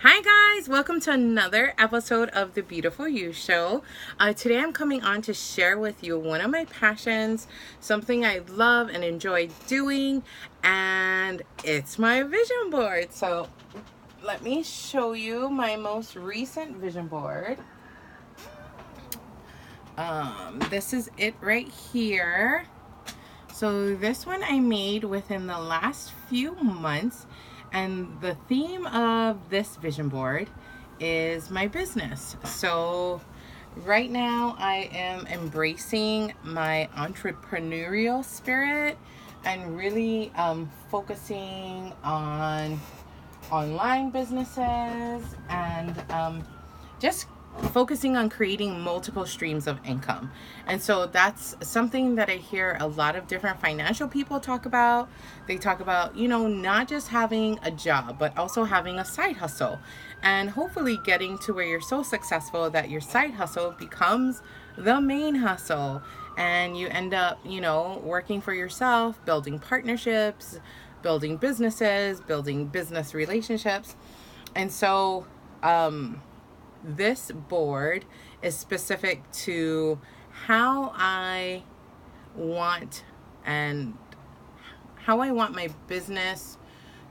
Hi guys, welcome to another episode of the Beautiful You Show. Today I'm coming on to share with you one of my passions, something I love and enjoy doing, and it's my vision board. So let me show you my most recent vision board. This is it right here. So this one I made within the last few months, and the theme of this vision board is my business. So right now I am embracing my entrepreneurial spirit and really focusing on online businesses and just focusing on creating multiple streams of income. And so that's something that I hear a lot of different financial people talk about. They talk about, not just having a job, but also having a side hustle, and hopefully getting to where you're so successful that your side hustle becomes the main hustle, and you end up, working for yourself, building partnerships, building businesses, building business relationships. And so this board is specific to how I want my business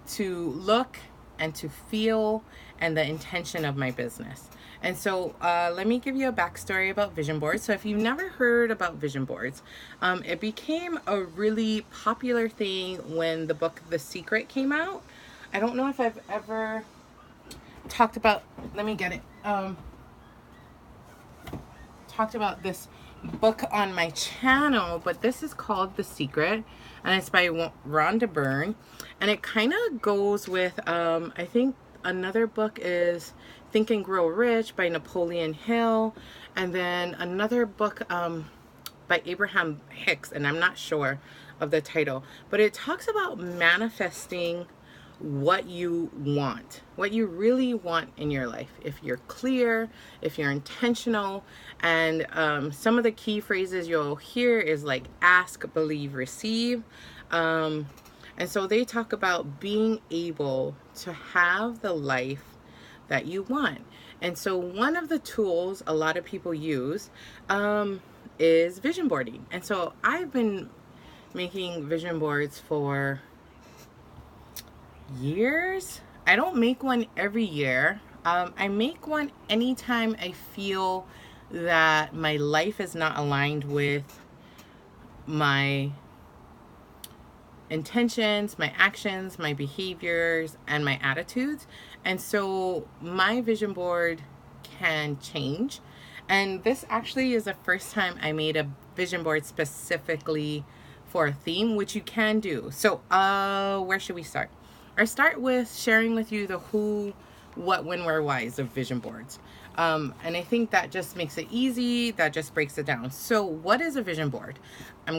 to look and to feel, and the intention of my business. And so let me give you a backstory about vision boards. So if you've never heard about vision boards, it became a really popular thing when the book The Secret came out. I don't know if I've ever talked about, let me get it, talked about this book on my channel, but this is called The Secret, and it's by Rhonda Byrne, and it kind of goes with I think another book is Think and Grow Rich by Napoleon Hill, and then another book by Abraham Hicks, and I'm not sure of the title, but it talks about manifesting what you want, what you really want in your life. If you're clear, if you're intentional, and some of the key phrases you'll hear is like ask, believe, receive. And so they talk about being able to have the life that you want. And so one of the tools a lot of people use is vision boarding. And so I've been making vision boards for years. I don't make one every year. I make one anytime I feel that my life is not aligned with my intentions, my actions, my behaviors, and my attitudes. And so my vision board can change. And this actually is the first time I made a vision board specifically for a theme, which you can do. So where should we start? I start with sharing with you the who, what, when, where, whys of vision boards. And I think that just makes it easy. That just breaks it down. So what is a vision board? I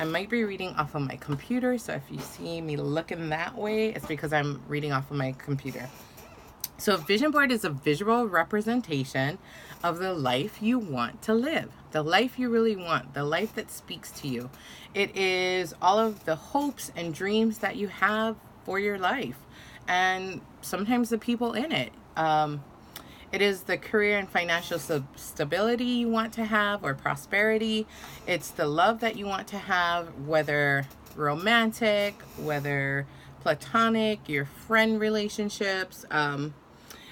might be reading off of my computer. So if you see me looking that way, it's because I'm reading off of my computer. So a vision board is a visual representation of the life you want to live, the life you really want, the life that speaks to you. It is all of the hopes and dreams that you have for your life, and sometimes the people in it. It is the career and financial stability you want to have, or prosperity. It's the love that you want to have, whether romantic, whether platonic, your friend relationships.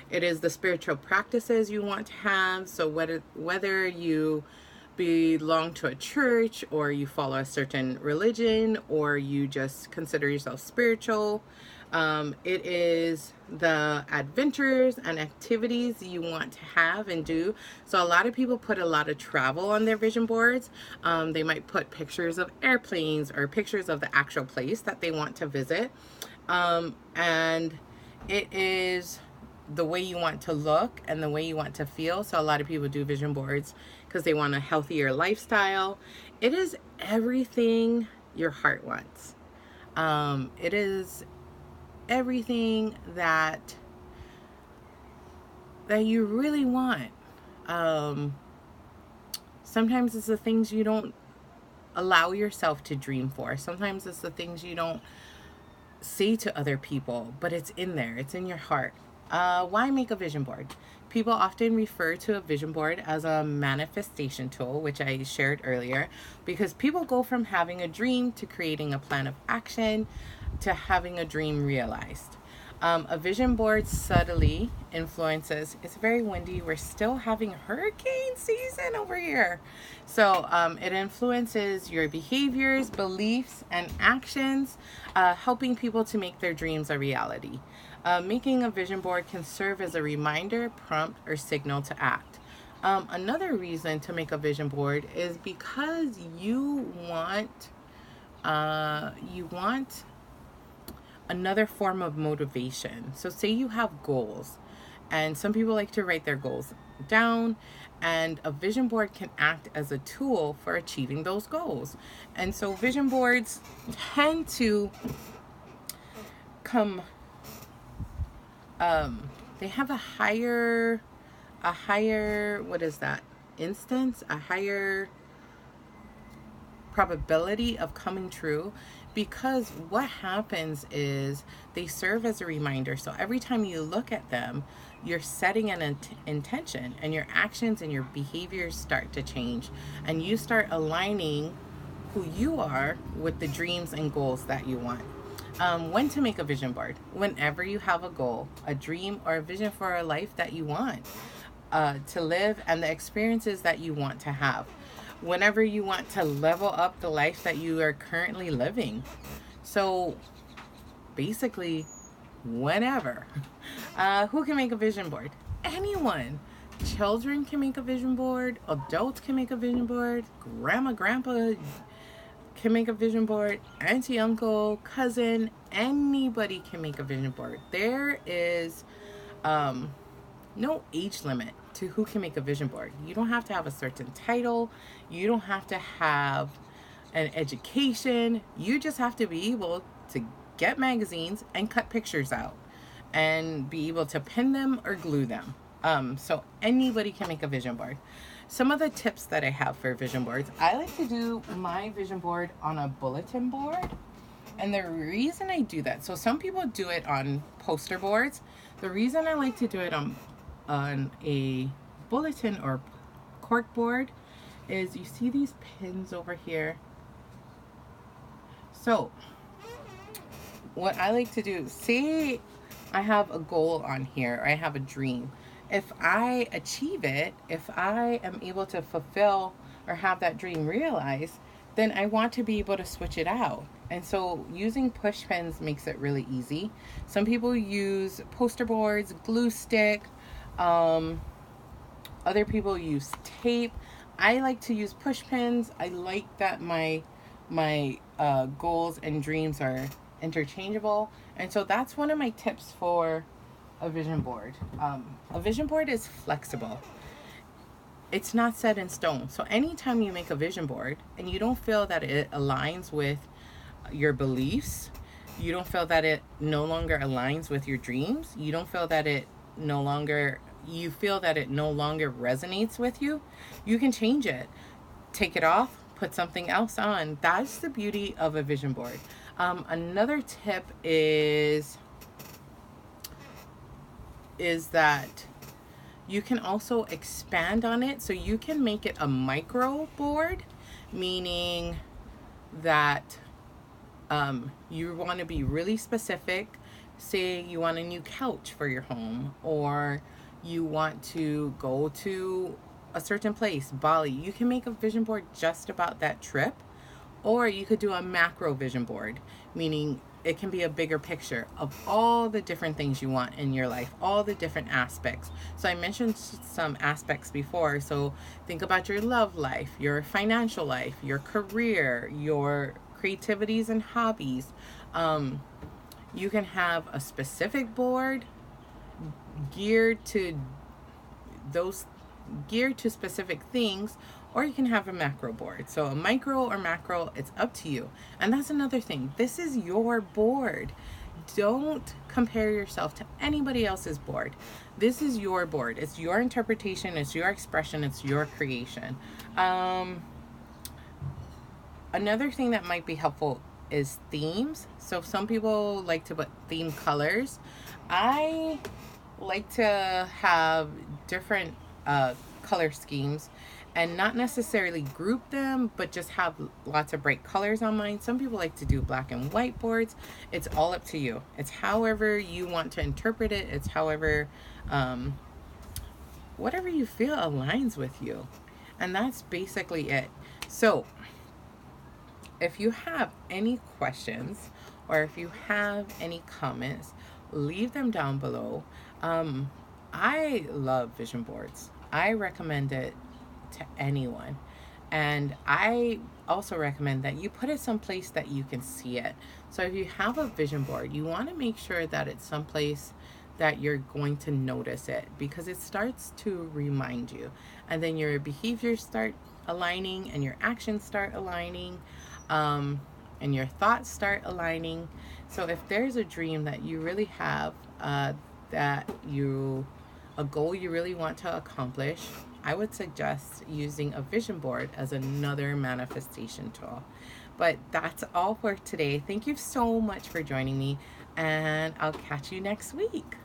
It is the spiritual practices you want to have. So whether you belong to a church, or you follow a certain religion, or you just consider yourself spiritual. It is the adventures and activities you want to have and do. So a lot of people put a lot of travel on their vision boards. They might put pictures of airplanes or pictures of the actual place that they want to visit. And it is the way you want to look and the way you want to feel. So a lot of people do vision boards because they want a healthier lifestyle. It is everything your heart wants. It is everything that you really want. Sometimes it's the things you don't allow yourself to dream for. Sometimes it's the things you don't say to other people, but it's in there. It's in your heart. Why make a vision board? People often refer to a vision board as a manifestation tool, which I shared earlier, because people go from having a dream to creating a plan of action to having a dream realized. A vision board subtly influences. It's very windy. We're still having hurricane season over here. So it influences your behaviors, beliefs, and actions, helping people to make their dreams a reality. Making a vision board can serve as a reminder, prompt, or signal to act. Another reason to make a vision board is because you want another form of motivation. So say you have goals, and some people like to write their goals down, and a vision board can act as a tool for achieving those goals. And so vision boards tend to come they have a higher what is that instance, a higher probability of coming true, because what happens is they serve as a reminder. So every time you look at them, you're setting an intention, and your actions and your behaviors start to change, and you start aligning who you are with the dreams and goals that you want. When to make a vision board? Whenever you have a goal, a dream, or a vision for a life that you want to live, and the experiences that you want to have. Whenever you want to level up the life that you are currently living. So basically, whenever. Who can make a vision board? Anyone. Children can make a vision board. Adults can make a vision board. Grandma, grandpa can make a vision board. Auntie, uncle, cousin, anybody can make a vision board. There is no age limit to who can make a vision board. You don't have to have a certain title. You don't have to have an education. You just have to be able to get magazines and cut pictures out and be able to pin them or glue them. So anybody can make a vision board. Some of the tips that I have for vision boards, I like to do my vision board on a bulletin board. And the reason I do that, so some people do it on poster boards. The reason I like to do it on a bulletin or cork board is, you see these pins over here. So what I like to do, say I have a goal on here, or I have a dream. If I achieve it, if I am able to fulfill or have that dream realized, then I want to be able to switch it out. And so using push pins makes it really easy. Some people use poster boards, glue stick. Other people use tape. I like to use push pins. I like that my goals and dreams are interchangeable. And so that's one of my tips for a vision board. A vision board is flexible. It's not set in stone. So anytime you make a vision board and you don't feel that it aligns with your beliefs, you don't feel that it no longer aligns with your dreams, you don't feel that it no longer resonates with you, you can change it. Take it off, put something else on. That's the beauty of a vision board. Another tip is that you can also expand on it. So you can make it a micro board, meaning that you want to be really specific. Say you want a new couch for your home, or you want to go to a certain place, Bali. You can make a vision board just about that trip. Or you could do a macro vision board, meaning it can be a bigger picture of all the different things you want in your life, all the different aspects. So I mentioned some aspects before. So think about your love life, your financial life, your career, your creativities and hobbies. You can have a specific board geared to specific things, or you can have a macro board. So a micro or macro, it's up to you. And that's another thing. This is your board. Don't compare yourself to anybody else's board. This is your board. It's your interpretation. It's your expression. It's your creation. Another thing that might be helpful is themes. So some people like to put theme colors. I like to have different color schemes and not necessarily group them, but just have lots of bright colors on mine. Some people like to do black and white boards. It's all up to you. It's however you want to interpret it. It's however, whatever you feel aligns with you. And that's basically it. So, if you have any questions or if you have any comments, leave them down below. I love vision boards. I recommend it to anyone. And I also recommend that you put it someplace that you can see it. So if you have a vision board, you want to make sure that it's someplace that you're going to notice it, because it starts to remind you. And then your behaviors start aligning and your actions start aligning, and your thoughts start aligning. So if there's a dream that you really have, a goal you really want to accomplish, I would suggest using a vision board as another manifestation tool. But that's all for today. Thank you so much for joining me, and I'll catch you next week.